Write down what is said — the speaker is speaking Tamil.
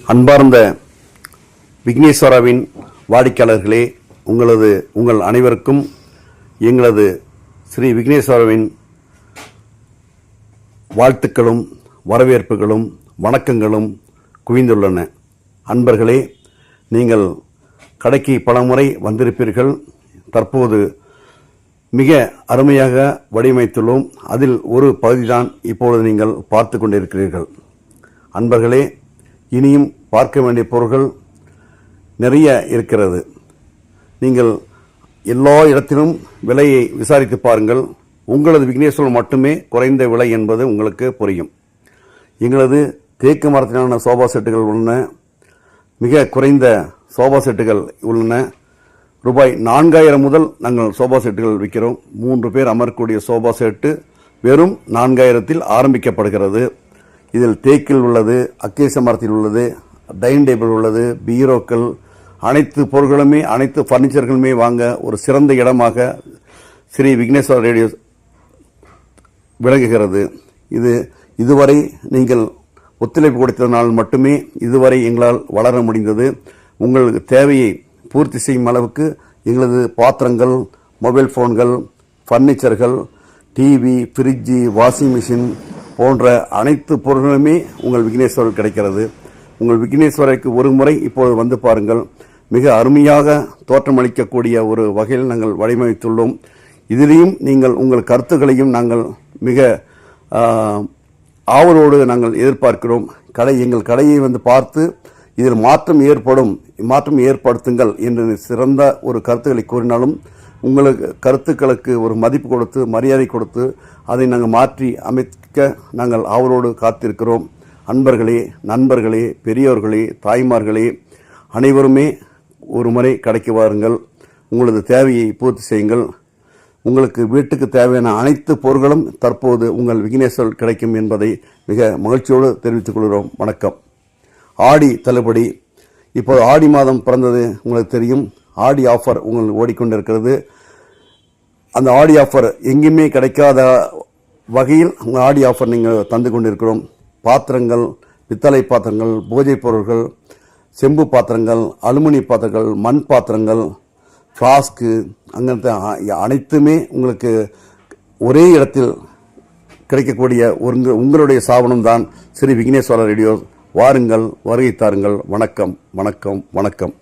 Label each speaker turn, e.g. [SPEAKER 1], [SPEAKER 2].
[SPEAKER 1] அன்பார்ந்த விக்னேஸ்வராவின் வாடிக்கையாளர்களே, உங்கள் அனைவருக்கும் எங்களது ஸ்ரீ விக்னேஸ்வராவின் வாழ்த்துக்களும் வரவேற்புகளும் வணக்கங்களும் குவிந்துள்ளன. அன்பர்களே, நீங்கள் கடைக்கு பலமுறை வந்திருப்பீர்கள். தற்போது மிக அருமையாக வடிவமைத்துள்ளோம். அதில் ஒரு பகுதிதான் இப்பொழுது நீங்கள் பார்த்து கொண்டிருக்கிறீர்கள். அன்பர்களே, இனியும் பார்க்க வேண்டிய பொருட்கள் நிறைய இருக்கிறது. நீங்கள் எல்லா இடத்திலும் விலையை விசாரித்து பாருங்கள். உங்களது விக்னேஸ்வரன் மட்டுமே குறைந்த விலை என்பது உங்களுக்கு புரியும். எங்களது தேக்கு மரத்திலான சோபா செட்டுகள் உள்ளன. மிக குறைந்த சோபா செட்டுகள் உள்ளன. ரூபாய் 4000 முதல் நாங்கள் சோபா செட்டுகள் விற்கிறோம். 3 பேர் அமரக்கூடிய சோபா செட்டு வெறும் 4000 ஆரம்பிக்கப்படுகிறது. இதில் தேக்கில் உள்ளது, அக்கேச மரத்தில் உள்ளது, டைனிங் டேபிள் உள்ளது, பீரோக்கள், அனைத்து பொருட்களுமே, அனைத்து பர்னிச்சர்களுமே வாங்க ஒரு சிறந்த இடமாக ஸ்ரீ விக்னேஸ்வர ரேடியோ விளங்குகிறது. இதுவரை நீங்கள் ஒத்துழைப்பு கொடுத்ததனால் மட்டுமே இதுவரை எங்களால் வளர முடிந்தது. உங்களுக்கு தேவையை பூர்த்தி செய்யும் அளவுக்கு எங்களது பாத்திரங்கள், மொபைல் போன்கள், பர்னிச்சர்கள், டிவி, ஃப்ரிட்ஜு, வாஷிங் மிஷின் போன்ற அனைத்து பொருட்களுமே உங்கள் விக்னேஸ்வரர் கிடைக்கிறது. உங்கள் விக்னேஸ்வரருக்கு ஒரு முறை இப்போது வந்து பாருங்கள். மிக அருமையாக தோற்றமளிக்கக்கூடிய ஒரு வகையில் நாங்கள் வடிவமைத்துள்ளோம். இதிலையும் நீங்கள் உங்கள் கருத்துக்களையும் நாங்கள் மிக ஆவலோடு நாங்கள் எதிர்பார்க்கிறோம். எங்கள் கடையை வந்து பார்த்து இதில் மாற்றம் ஏற்படுத்துங்கள் என்று சிறந்த ஒரு கருத்துக்களை கூறினாலும் உங்களுக்கு கருத்துக்களுக்கு ஒரு மதிப்பு கொடுத்து, மரியாதை கொடுத்து அதை நாங்கள் மாற்றி அமைக்க நாங்கள் ஆவலோடு காத்திருக்கிறோம். அன்பர்களே, நண்பர்களே, பெரியோர்களே, தாய்மார்களே, அனைவருமே ஒரு முறை கடைக்கு வாருங்கள். உங்களது தேவையை பூர்த்தி செய்யுங்கள். உங்களுக்கு வீட்டுக்கு தேவையான அனைத்து பொருட்களும் தற்போது உங்கள் விக்னேஸ்வரர் கிடைக்கும் என்பதை மிக மகிழ்ச்சியோடு தெரிவித்துக் கொள்கிறோம். வணக்கம். ஆடி தள்ளுபடி. இப்போது ஆடி மாதம் பிறந்தது உங்களுக்கு தெரியும். ஆடி ஆஃபர் உங்களுக்கு ஓடிக்கொண்டிருக்கிறது. அந்த ஆடி ஆஃபர் எங்கேயுமே கிடைக்காத வகையில் உங்கள் ஆடி ஆஃபர் நீங்கள் தந்து கொண்டிருக்கிறோம். பாத்திரங்கள், பித்தளை பாத்திரங்கள், பூஜை பொருட்கள், செம்பு பாத்திரங்கள், அலுமினிய பாத்திரங்கள், மண் பாத்திரங்கள், ஃப்ளாஸ்க்கு, அங்கே அனைத்துமே உங்களுக்கு ஒரே இடத்தில் கிடைக்கக்கூடிய உங்களுடைய சாபனம் தான் ஸ்ரீ விக்னேஸ்வர ரேடியோ. வாருங்கள், வருகை தாருங்கள். வணக்கம், வணக்கம், வணக்கம்.